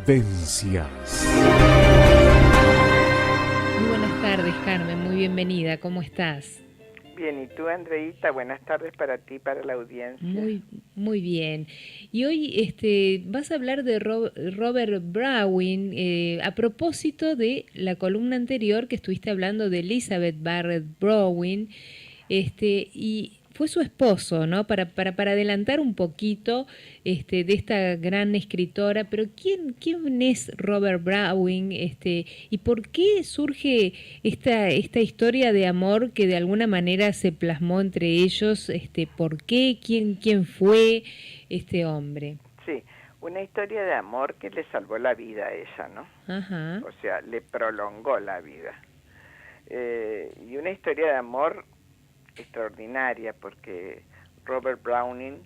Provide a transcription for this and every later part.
Vivencias. Muy buenas tardes, Carmen, muy bienvenida, ¿cómo estás? Bien, ¿y tú, Andreita? Buenas tardes para ti, para la audiencia. Muy bien. Y hoy vas a hablar de Robert Browning a propósito de la columna anterior que estuviste hablando de Elizabeth Barrett Browning, y fue su esposo, ¿no? Para adelantar un poquito de esta gran escritora, pero ¿quién es Robert Browning? ¿Y por qué surge esta historia de amor que de alguna manera se plasmó entre ellos? ¿Por qué? ¿Quién fue este hombre? Sí, una historia de amor que le salvó la vida a ella, ¿no? Ajá. O sea, le prolongó la vida. Y una historia de amor extraordinaria, porque Robert Browning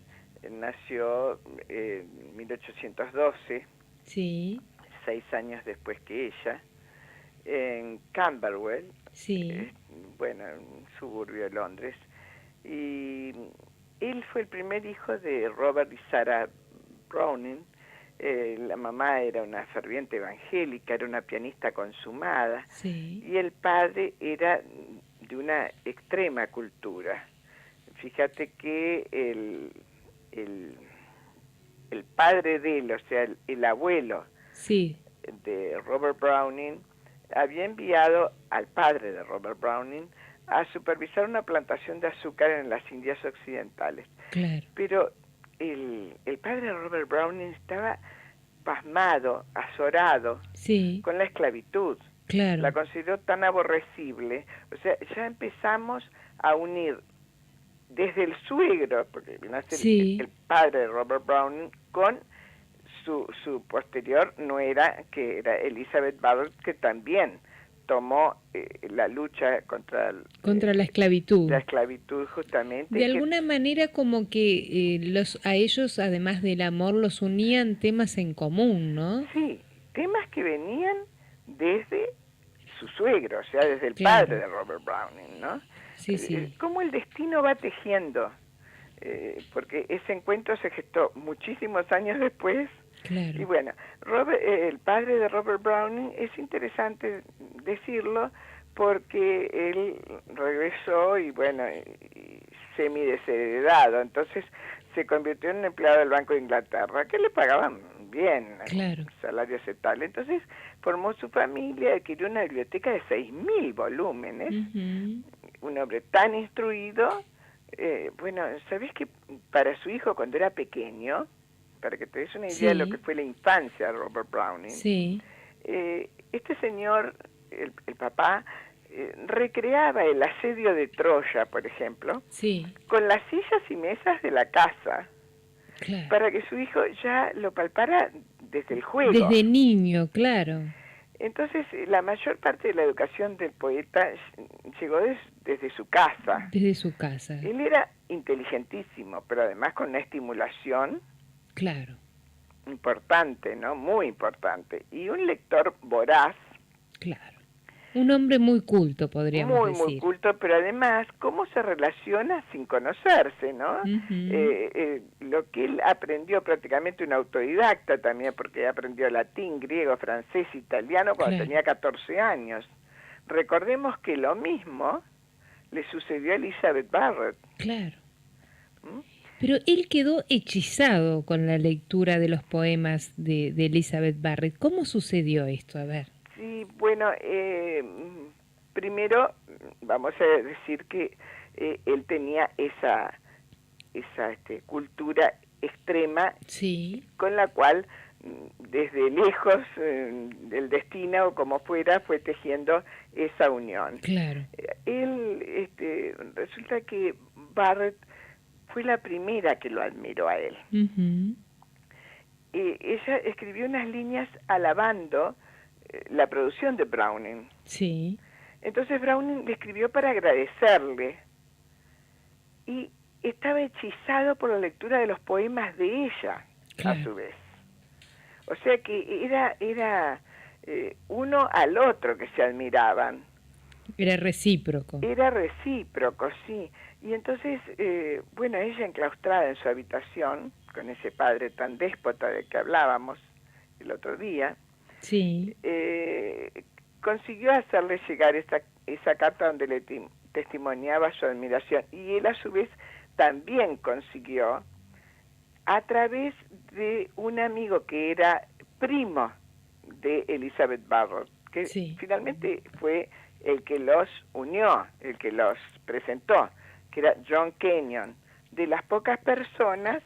nació en 1812, Sí, 6 años después que ella, en Camberwell, sí, bueno, un suburbio de Londres, y él fue el primer hijo de Robert y Sarah Browning. La mamá era una ferviente evangélica, era una pianista consumada, sí, y el padre era de una extrema cultura. Fíjate que el padre de él, o sea, el abuelo sí. de Robert Browning, había enviado al padre de Robert Browning a supervisar una plantación de azúcar en las Indias Occidentales. Claro. Pero el padre de Robert Browning estaba pasmado, azorado Sí, con la esclavitud. La claro. consideró tan aborrecible. O sea, ya empezamos a unir desde el suegro, porque nace el Sí. padre de Robert Browning, con su posterior nuera, que era Elizabeth Barrett, que también tomó la lucha contra Contra la esclavitud. la esclavitud justamente, De y que alguna manera como que a ellos, además del amor, los unían temas en común, ¿no? sí, temas que venían desde su suegro, o sea, desde el padre Claro, de Robert Browning, ¿no? sí, sí, Cómo el destino va tejiendo, porque ese encuentro se gestó muchísimos años después. Y claro, bueno, el padre de Robert Browning, es interesante decirlo porque él regresó y bueno, y semidesheredado, entonces se convirtió en un empleado del Banco de Inglaterra, que le pagaban bien, claro. salario aceptable. Entonces formó su familia, adquirió una biblioteca de 6.000 volúmenes, Ujú. un hombre tan instruido. Bueno, ¿sabés que para su hijo cuando era pequeño, para que te des una idea de lo que Sí, fue la infancia de Robert Browning, sí, este señor, el papá, recreaba el asedio de Troya, por ejemplo, sí, con las sillas y mesas de la casa, claro. para que su hijo ya lo palpara desde el juego. Desde niño, claro, Entonces, la mayor parte de la educación del poeta llegó desde su casa. desde su casa, Él era inteligentísimo, pero además con una estimulación claro, importante, ¿no? Muy importante. Y un lector voraz, claro. Un hombre muy culto, podríamos muy decir. culto, pero además, cómo se relaciona sin conocerse, ¿no? Ujú. Lo que él aprendió, prácticamente un autodidacta también, porque aprendió latín, griego, francés, italiano cuando Claro, tenía 14 años. Recordemos que lo mismo le sucedió a Elizabeth Barrett. claro. ¿Mm? Pero él quedó hechizado con la lectura de los poemas de Elizabeth Barrett. ¿Cómo sucedió esto? A ver. Sí, bueno, primero vamos a decir que él tenía esa cultura extrema Sí, con la cual desde lejos del destino o como fuera fue tejiendo esa unión. claro. Él, resulta que Barrett fue la primera que lo admiró a él. Ujú. Ella escribió unas líneas alabando la producción de Browning. Sí, Entonces Browning le escribió para agradecerle y estaba hechizado por la lectura de los poemas de ella, a claro. su vez. O sea que era uno al otro que se admiraban. Era recíproco. Era recíproco, sí. Y entonces, bueno, ella enclaustrada en su habitación, con ese padre tan déspota del que hablábamos, el otro día, Sí, consiguió hacerle llegar esa carta donde le testimoniaba su admiración, y él a su vez también consiguió, a través de un amigo que era primo de Elizabeth Barrett, que sí, finalmente fue el que los unió, el que los presentó, que era John Kenyon, de las pocas personas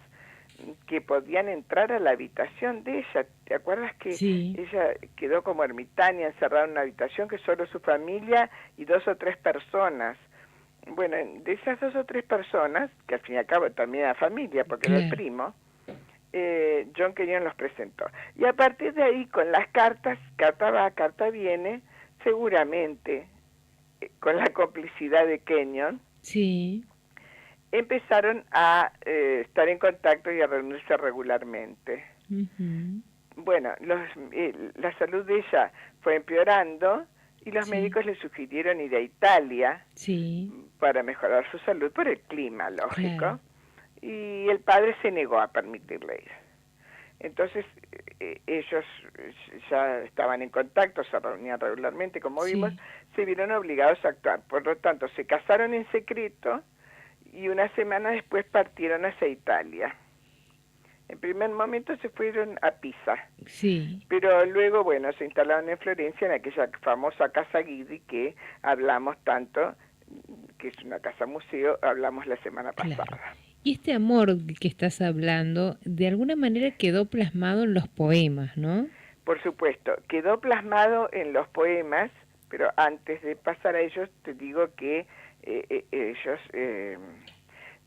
que podían entrar a la habitación de ella. ¿Te acuerdas que sí, ella quedó como ermitaña, encerrada en una habitación que solo su familia y 2 o 3 personas? Bueno, de esas 2 o 3 personas, que al fin y al cabo también era familia, porque era el claro. primo, John Kenyon los presentó. Y a partir de ahí, con las cartas, carta va, carta viene, seguramente, con la complicidad de Kenyon, Sí, empezaron a estar en contacto y a reunirse regularmente. ujú, Bueno, la salud de ella fue empeorando y los sí, médicos le sugirieron ir a Italia sí, para mejorar su salud por el clima, claro, lógico, y el padre se negó a permitirle ir. Entonces ellos ya estaban en contacto, se reunían regularmente, como vimos, sí. se vieron obligados a actuar. Por lo tanto, se casaron en secreto y una semana después partieron hacia Italia. En primer momento se fueron a Pisa, Sí, pero luego, bueno, se instalaron en Florencia, en aquella famosa Casa Guidi que hablamos tanto, que es una casa museo, hablamos la semana claro. pasada. Y este amor que estás hablando, de alguna manera quedó plasmado en los poemas, ¿no? Por supuesto, quedó plasmado en los poemas, pero antes de pasar a ellos, te digo que ellos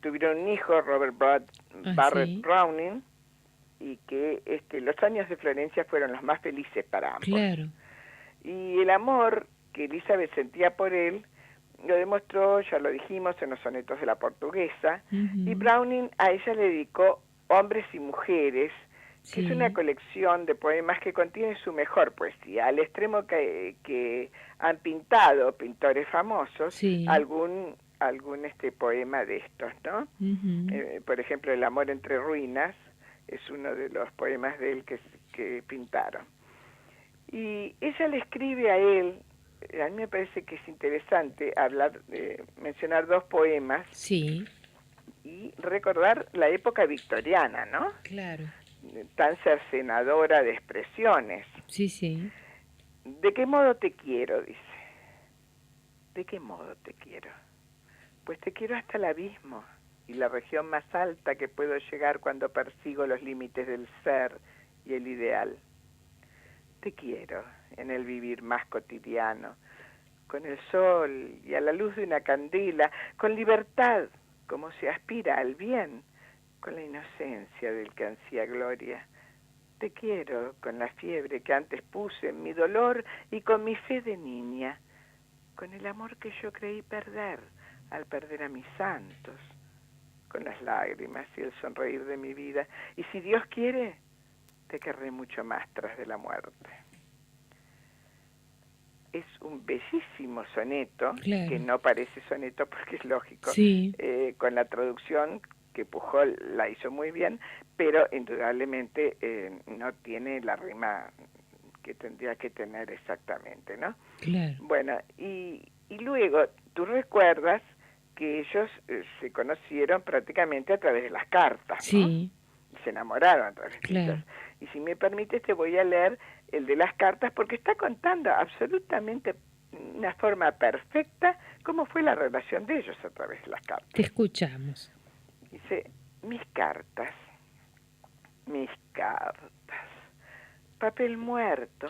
tuvieron un hijo, Ah, Barrett sí, Browning, y que los años de Florencia fueron los más felices para ambos. claro. Y el amor que Elizabeth sentía por él lo demostró, ya lo dijimos, en los sonetos de la portuguesa, y Ujú, Browning a ella le dedicó Hombres y Mujeres, que es una sí, colección de poemas que contiene su mejor poesía, al extremo que han pintado pintores famosos sí, algún poema de estos, ¿no? ujú, Por ejemplo, El amor entre ruinas es uno de los poemas de él que pintaron. Y ella le escribe a él, a mí me parece que es interesante mencionar 2 poemas sí, y recordar la época victoriana, ¿no? claro. Tan cercenadora de expresiones. Sí, sí, ¿De qué modo te quiero?, dice. ¿De qué modo te quiero? Pues te quiero hasta el abismo y la región más alta que puedo llegar cuando persigo los límites del ser y el ideal. Te quiero en el vivir más cotidiano, con el sol y a la luz de una candela, con libertad, como se aspira al bien, con la inocencia del que ansía gloria. Te quiero con la fiebre que antes puse en mi dolor y con mi fe de niña, con el amor que yo creí perder al perder a mis santos, con las lágrimas y el sonreír de mi vida. Y si Dios quiere, te querré mucho más tras de la muerte. Es un bellísimo soneto, que claro. no parece soneto porque es lógico, Sí, con la traducción que Pujol la hizo muy bien, pero indudablemente no tiene la rima que tendría que tener exactamente, ¿no? claro. Bueno, y luego tú recuerdas que ellos se conocieron prácticamente a través de las cartas, ¿no? Sí, Se enamoraron a través de ellas. claro. Y si me permites te voy a leer el de las cartas porque está contando absolutamente una forma perfecta cómo fue la relación de ellos a través de las Te cartas. escuchamos. Dice, mis cartas, papel muerto,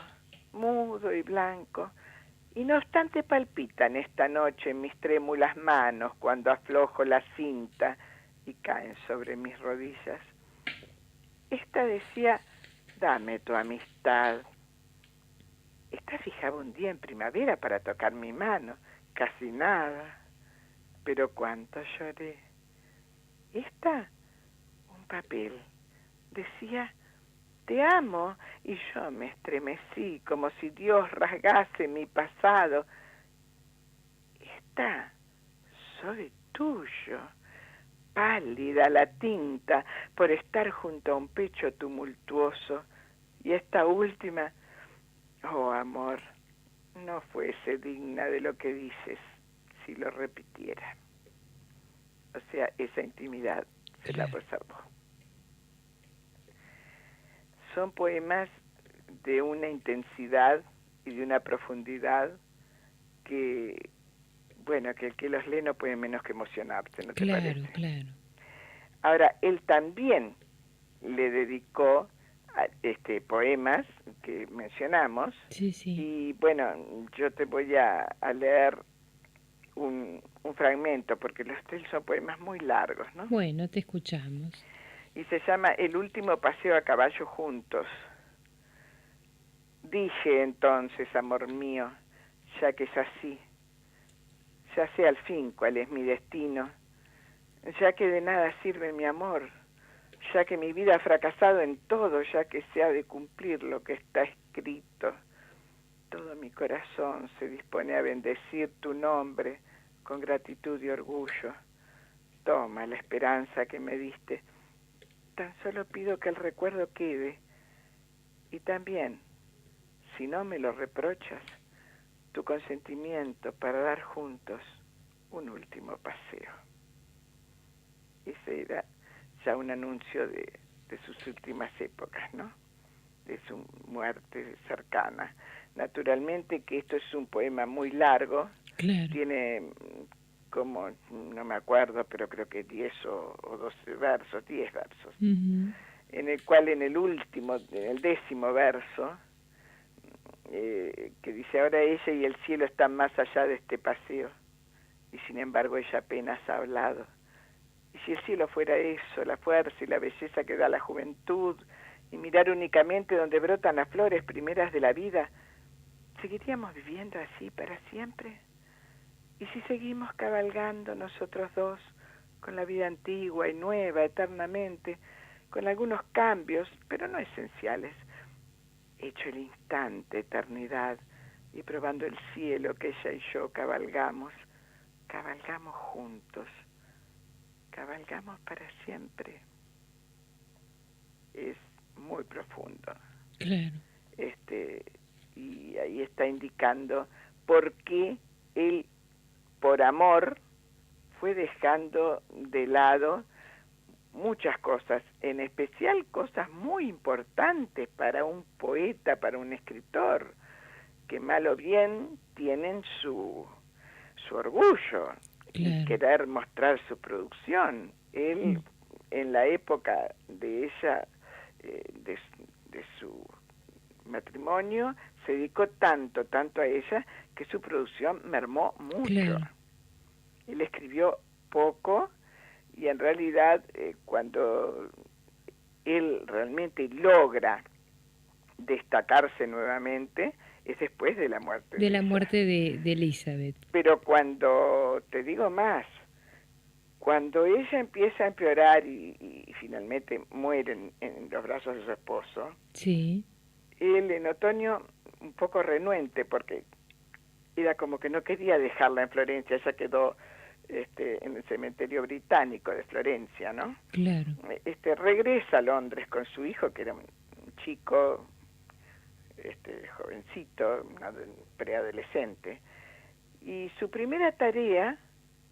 mudo y blanco, y no obstante palpitan esta noche en mis trémulas manos cuando aflojo la cinta y caen sobre mis rodillas. Esta decía, dame tu amistad. Esta fijaba un día en primavera para tocar mi mano, casi nada, pero cuánto lloré. Esta, un papel, decía, te amo, y yo me estremecí como si Dios rasgase mi pasado. Esta, soy tuyo, pálida la tinta por estar junto a un pecho tumultuoso, Y esta última, oh amor, no fuese digna de lo que dices si lo repitiera. O sea, esa intimidad se la reservó. Son poemas de una intensidad y de una profundidad que, bueno, que el que los lee no puede menos que emocionarse, ¿no te parece? Claro. Ahora, él también le dedicó poemas que mencionamos. Sí. Y bueno, yo te voy a leer un fragmento, porque los tres son poemas muy largos, ¿no? Bueno, te escuchamos. Y se llama El último paseo a caballo juntos. Dije entonces, amor mío, ya que es así, ya sé al fin cuál es mi destino, ya que de nada sirve mi amor, ya que mi vida ha fracasado en todo, ya que se ha de cumplir lo que está escrito. Todo mi corazón se dispone a bendecir tu nombre con gratitud y orgullo. Toma la esperanza que me diste. Tan solo pido que el recuerdo quede. Y también, si no me lo reprochas, tu consentimiento para dar juntos un último paseo. Ese era ya un anuncio de sus últimas épocas, ¿no? De su muerte cercana. Naturalmente que esto es un poema muy largo. Claro. Tiene como, no me acuerdo, pero creo que 10 o 12 versos, 10 versos, Uh-huh. en el cual en el 10º verso, que dice, ahora ella y el cielo están más allá de este paseo, y sin embargo ella apenas ha hablado. Y si el cielo fuera eso, la fuerza y la belleza que da la juventud, y mirar únicamente donde brotan las flores primeras de la vida, ¿seguiríamos viviendo así para siempre? ¿Y si seguimos cabalgando nosotros dos con la vida antigua y nueva eternamente, con algunos cambios, pero no esenciales, hecho el instante, eternidad, y probando el cielo que ella y yo cabalgamos juntos, cabalgamos para siempre? Es muy profundo. Claro. Y ahí está indicando por qué él, por amor, fue dejando de lado muchas cosas, en especial cosas muy importantes para un poeta, para un escritor, que mal o bien tienen su orgullo, claro, y querer mostrar su producción. Él, en la época de ella, de su matrimonio, se dedicó tanto a ella, que su producción mermó mucho. Claro. Él escribió poco, y en realidad cuando él realmente logra destacarse nuevamente es después de la muerte de la muerte de Elizabeth. Pero cuando, te digo más, cuando ella empieza a empeorar y finalmente muere en los brazos de su esposo, sí, él en otoño un poco renuente, porque era como que no quería dejarla en Florencia. Ella quedó en el cementerio británico de Florencia, ¿no? Claro. Regresa a Londres con su hijo, que era un chico, jovencito, preadolescente, y su primera tarea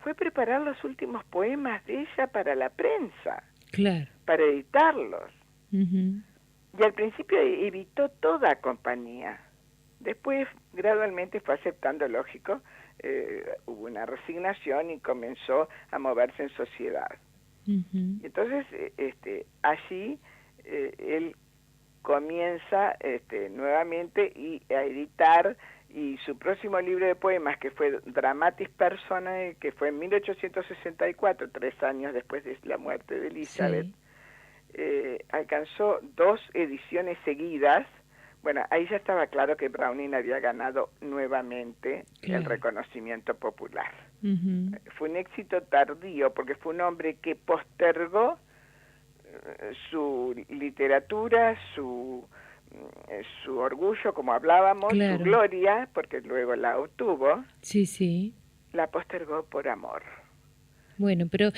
fue preparar los últimos poemas de ella para la prensa, claro, para editarlos. Uh-huh. Y al principio evitó toda compañía. Después, gradualmente fue aceptando, lógico, hubo una resignación y comenzó a moverse en sociedad. Uh-huh. Entonces, allí él comienza nuevamente a editar, y su próximo libro de poemas, que fue Dramatis Personae, que fue en 1864, 3 años después de la muerte de Elizabeth, sí. Alcanzó 2 ediciones seguidas. Bueno, ahí ya estaba claro que Browning había ganado nuevamente el reconocimiento popular. Uh-huh. Fue un éxito tardío, porque fue un hombre que postergó su literatura, su orgullo, como hablábamos, su gloria, porque luego la obtuvo, sí, la postergó por amor. Bueno, pero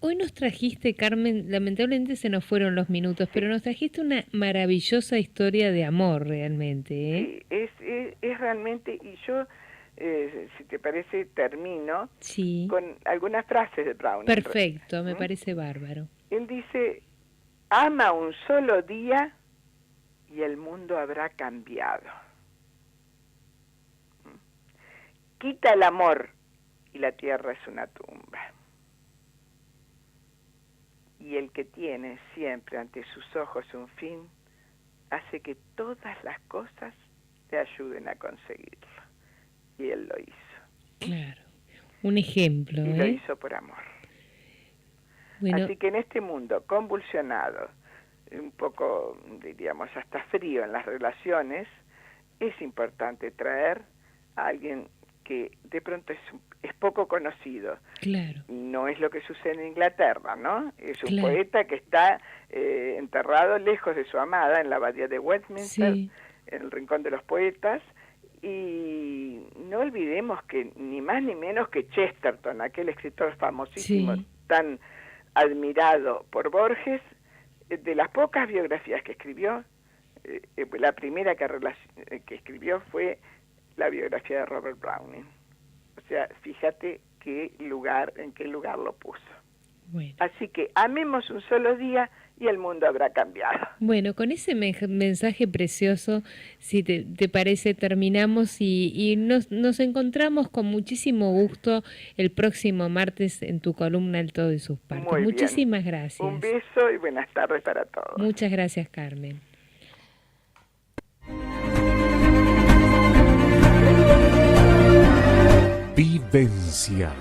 Hoy nos trajiste, Carmen, lamentablemente se nos fueron los minutos, pero nos trajiste una maravillosa historia de amor realmente, ¿eh? Sí, es realmente, y yo, si te parece, termino Sí. con algunas frases de Browning. Perfecto, me parece bárbaro. Él dice, ama un solo día y el mundo habrá cambiado. Quita el amor y la tierra es una tumba. Y el que tiene siempre ante sus ojos un fin, hace que todas las cosas le ayuden a conseguirlo. Y él lo hizo. Claro, un ejemplo, Y ¿eh? lo hizo por amor. Bueno, así que en este mundo convulsionado, un poco, diríamos, hasta frío en las relaciones, es importante traer a alguien que de pronto es poco conocido. claro. No es lo que sucede en Inglaterra, ¿no? Es un Claro. poeta que está enterrado lejos de su amada en la abadía de Westminster, Sí. en el Rincón de los Poetas, y no olvidemos que ni más ni menos que Chesterton, aquel escritor famosísimo, Sí. tan admirado por Borges, de las pocas biografías que escribió, la primera que escribió fue la biografía de Robert Browning. O sea, fíjate en qué lugar lo puso. Bueno. Así que amemos un solo día y el mundo habrá cambiado. Bueno, con ese mensaje precioso, si te parece, terminamos y nos encontramos con muchísimo gusto el próximo martes en tu columna El Todo y sus Partes. Muy bien. Muchísimas gracias. Un beso y buenas tardes para todos. Muchas gracias, Carmen. Vivencias.